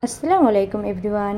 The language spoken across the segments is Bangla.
আসসালামু আলাইকুম এভরিওয়ান।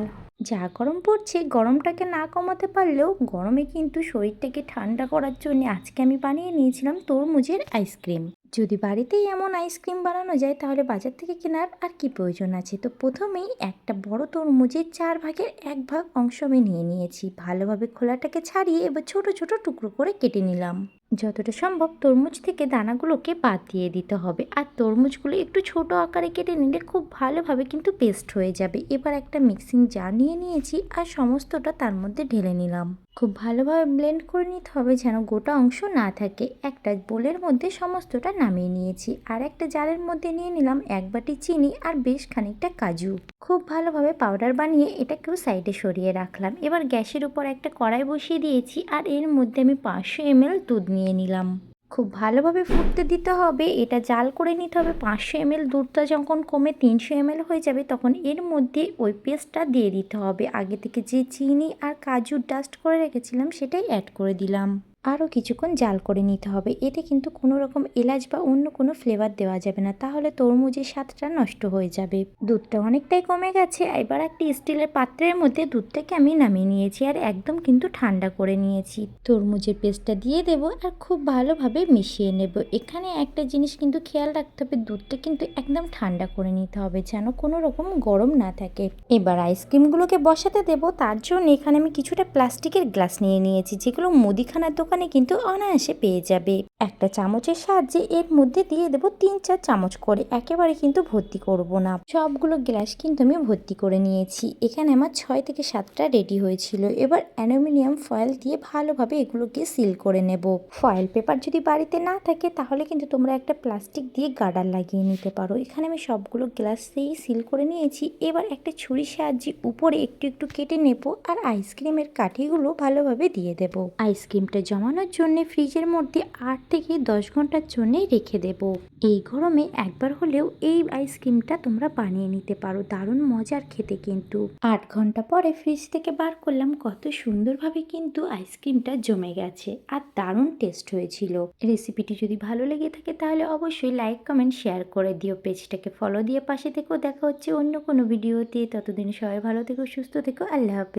যা গরম পড়ছে গরমটাকে না কমাতে পারলেও গরমে কিন্তু শরীরটাকে ঠান্ডা করার জন্য আজকে আমি বানিয়ে নিয়েছিলাম তরমুজের আইসক্রিম। যদি বাড়িতেই এমন আইসক্রিম বানানো যায় তাহলে বাজার থেকে কেনার আর কি প্রয়োজন আছে। তো প্রথমেই একটা বড় তরমুজের 4 ভাগের 1 ভাগ অংশ আমি নিয়ে নিয়েছি। ভালোভাবে খোলাটাকে ছাড়িয়ে এবার ছোট ছোট টুকরো করে কেটে নিলাম। যতটা সম্ভব তরমুজ থেকে দানাগুলোকে বাদ দিয়ে দিতে হবে, আর তরমুজগুলো একটু ছোট আকারে কেটে নিলে খুব ভালোভাবে কিন্তু পেস্ট হয়ে যাবে। এবার একটা মিক্সিং জার নিয়ে নিয়েছি আর সমস্তটা তার মধ্যে ঢেলে নিলাম। খুব ভালোভাবে ব্লেন্ড করে নিতে হবে যেন গোটা অংশ না থাকে। একটা বোলের মধ্যে সমস্তটা নামিয়ে নিয়েছি, আর একটা জারের মধ্যে নিয়ে নিলাম 1 বাটি চিনি আর বেশ খানিকটা কাজু। খুব ভালোভাবে পাউডার বানিয়ে এটাকেও সাইডে সরিয়ে রাখলাম। এবার গ্যাসের উপর একটা কড়াই বসিয়ে দিয়েছি আর এর মধ্যে আমি 500 ml দুধ নিয়ে নিলাম। খুব ভালোভাবে ফুটতে দিতে হবে, এটা জাল করে নিতে হবে। 500 ml দুধটা যখন কমে 300 ml হয়ে যাবে তখন এর মধ্যে ওই পেস্টটা দিয়ে দিতে হবে। আগে থেকে যে চিনি আর কাজু ডাস্ট করে রেখেছিলাম সেটাই অ্যাড করে দিলাম। আরও কিছুক্ষণ জাল করে নিতে হবে। এতে কিন্তু কোনো রকম এলাচ বা অন্য কোনো ফ্লেভার দেওয়া যাবে না, তাহলে তরমুজের স্বাদটা নষ্ট হয়ে যাবে। দুধটা অনেকটাই কমে গেছে। এবার একটি স্টিলের পাত্রের মধ্যে দুধটাকে আমি নামিয়ে নিয়েছি আর একদম কিন্তু ঠান্ডা করে নিয়েছি। তরমুজের পেস্টটা দিয়ে দেব আর খুব ভালোভাবে মিশিয়ে নেব। এখানে একটা জিনিস কিন্তু খেয়াল রাখতে হবে, দুধটা কিন্তু একদম ঠান্ডা করে নিতে হবে যেন কোনো রকম গরম না থাকে। এবার আইসক্রিমগুলোকে বসাতে দেব। তার জন্য এখানে আমি কিছুটা প্লাস্টিকের গ্লাস নিয়ে নিয়েছি, যেগুলো মুদিখানার দোকানে কিন্তু অনায়াসে পেয়ে যাবে। একটা চামচের সাহায্যে এর মধ্যে দিয়ে দেবো 3-4 চামচ করে, একেবারে কিন্তু ভর্তি করব না। সবগুলো গ্লাস কিন্তু আমি ভর্তি করে নিয়েছি। এখানে আমার 6 থেকে 7টা রেডি হয়েছিল। এবার অ্যালুমিনিয়াম ফয়েল দিয়ে ভালোভাবে এগুলোকে সিল করে নেব। ফয়েল পেপার যদি বাড়িতে না থাকে তাহলে কিন্তু তোমরা একটা প্লাস্টিক দিয়ে গার্ডার লাগিয়ে নিতে পারো। এখানে আমি সবগুলো গ্লাস দিয়েই সিল করে নিয়েছি। এবার একটা ছুরির সাহায্যে উপরে একটু একটু কেটে নেব আর আইসক্রিমের কাঠিগুলো ভালোভাবে দিয়ে দেব। আইসক্রিমটা জমানোর জন্য ফ্রিজের মধ্যে 8 থেকে 10 ঘন্টার জন্য রেখে দেব। এই গরমে একবার হলেও এই আইসক্রিমটা তোমরা বানিয়ে নিতে পারো, দারুণ মজার খেতে কিন্তু। 8 ঘন্টা পরে ফ্রিজ থেকে বার করলাম, কত সুন্দরভাবে কিন্তু আইসক্রিমটা জমে গেছে আর দারুণ টেস্ট হয়েছিল। রেসিপিটি যদি ভালো লেগে থাকে তাহলে অবশ্যই লাইক কমেন্ট শেয়ার করে দিও। পেজটাকে ফলো দিয়ে পাশে থেকো। দেখা হচ্ছে অন্য কোনো ভিডিওতে। ততদিন সবাই ভালো থেকো, সুস্থ থেকো। আল্লাহ হাফেজ।